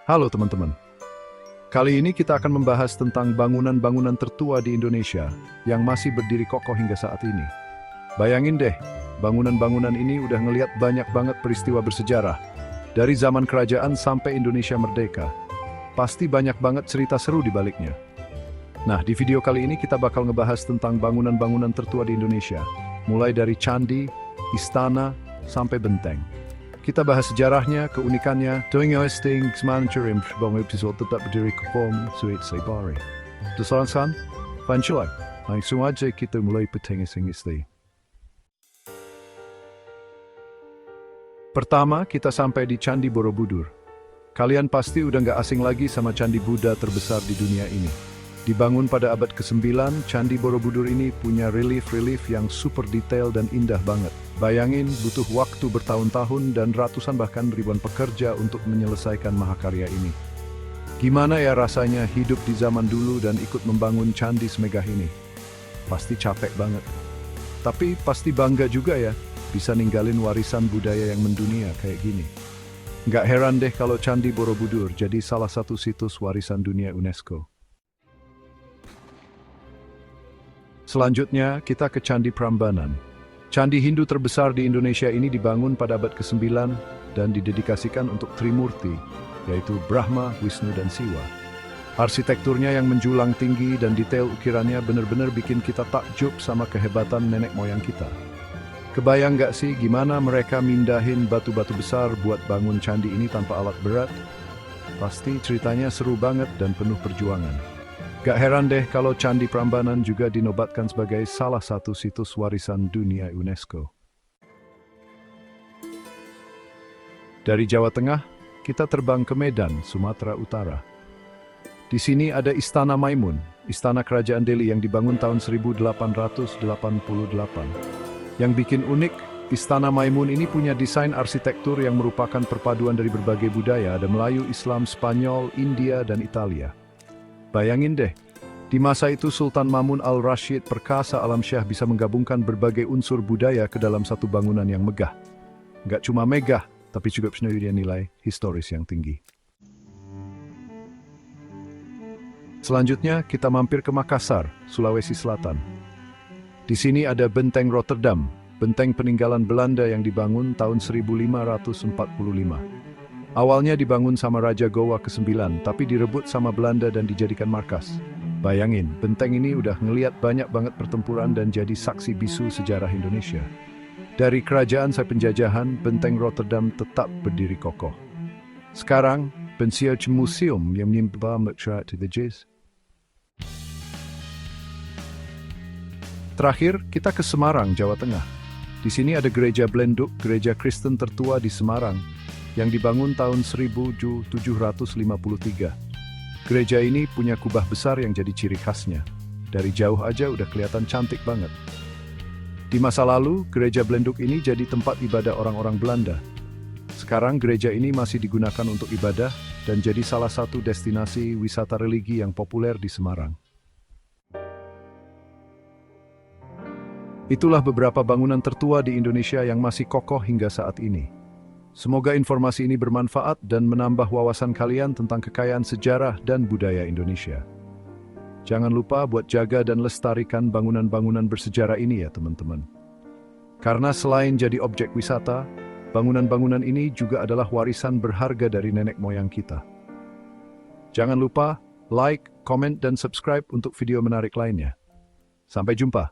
Halo teman-teman, kali ini kita akan membahas tentang bangunan-bangunan tertua di Indonesia yang masih berdiri kokoh hingga saat ini. Bayangin deh, bangunan-bangunan ini udah ngeliat banyak banget peristiwa bersejarah, dari zaman kerajaan sampai Indonesia merdeka. Pasti banyak banget cerita seru di baliknya. Nah, di video kali ini kita bakal ngebahas tentang bangunan-bangunan tertua di Indonesia, mulai dari candi, istana, sampai benteng. Kita bahas sejarahnya, keunikannya, tuing-tuing semancurim bang episode tetap berdiri kokoh suit sebari. Desaran, panculan, langsung aja kita mulai petengis-tengis. Pertama, kita sampai di Candi Borobudur. Kalian pasti udah nggak asing lagi sama candi Buddha terbesar di dunia ini. Dibangun pada abad ke-9, Candi Borobudur ini punya relief-relief yang super detail dan indah banget. Bayangin, butuh waktu bertahun-tahun dan ratusan bahkan ribuan pekerja untuk menyelesaikan mahakarya ini. Gimana ya rasanya hidup di zaman dulu dan ikut membangun candi semegah ini? Pasti capek banget. Tapi pasti bangga juga ya, bisa ninggalin warisan budaya yang mendunia kayak gini. Nggak heran deh kalau Candi Borobudur jadi salah satu situs warisan dunia UNESCO. Selanjutnya, kita ke Candi Prambanan. Candi Hindu terbesar di Indonesia ini dibangun pada abad ke-9 dan didedikasikan untuk Trimurti, yaitu Brahma, Wisnu, dan Siwa. Arsitekturnya yang menjulang tinggi dan detail ukirannya benar-benar bikin kita takjub sama kehebatan nenek moyang kita. Kebayang nggak sih gimana mereka mindahin batu-batu besar buat bangun candi ini tanpa alat berat? Pasti ceritanya seru banget dan penuh perjuangan. Gak heran deh kalau Candi Prambanan juga dinobatkan sebagai salah satu situs warisan dunia UNESCO. Dari Jawa Tengah, kita terbang ke Medan, Sumatera Utara. Di sini ada Istana Maimun, istana kerajaan Delhi yang dibangun tahun 1888. Yang bikin unik, Istana Maimun ini punya desain arsitektur yang merupakan perpaduan dari berbagai budaya, ada Melayu, Islam, Spanyol, India, dan Italia. Bayangin deh, di masa itu Sultan Mamun al-Rashid perkasa alam syah bisa menggabungkan berbagai unsur budaya ke dalam satu bangunan yang megah. Nggak cuma megah, tapi juga punya nilai historis yang tinggi. Selanjutnya, kita mampir ke Makassar, Sulawesi Selatan. Di sini ada Benteng Rotterdam, benteng peninggalan Belanda yang dibangun tahun 1545. Awalnya dibangun sama Raja Gowa ke-9, tapi direbut sama Belanda dan dijadikan markas. Bayangin, benteng ini udah ngeliat banyak banget pertempuran dan jadi saksi bisu sejarah Indonesia. Dari kerajaan sampai penjajahan, Benteng Rotterdam tetap berdiri kokoh. Sekarang, Bensieuch Museum yang menyimpan to the Jazz. Terakhir, kita ke Semarang, Jawa Tengah. Di sini ada Gereja Blenduk, gereja Kristen tertua di Semarang, yang dibangun tahun 1753. Gereja ini punya kubah besar yang jadi ciri khasnya. Dari jauh aja udah kelihatan cantik banget. Di masa lalu, Gereja Blenduk ini jadi tempat ibadah orang-orang Belanda. Sekarang gereja ini masih digunakan untuk ibadah dan jadi salah satu destinasi wisata religi yang populer di Semarang. Itulah beberapa bangunan tertua di Indonesia yang masih kokoh hingga saat ini. Semoga informasi ini bermanfaat dan menambah wawasan kalian tentang kekayaan sejarah dan budaya Indonesia. Jangan lupa buat jaga dan lestarikan bangunan-bangunan bersejarah ini ya teman-teman. Karena selain jadi objek wisata, bangunan-bangunan ini juga adalah warisan berharga dari nenek moyang kita. Jangan lupa like, comment, dan subscribe untuk video menarik lainnya. Sampai jumpa.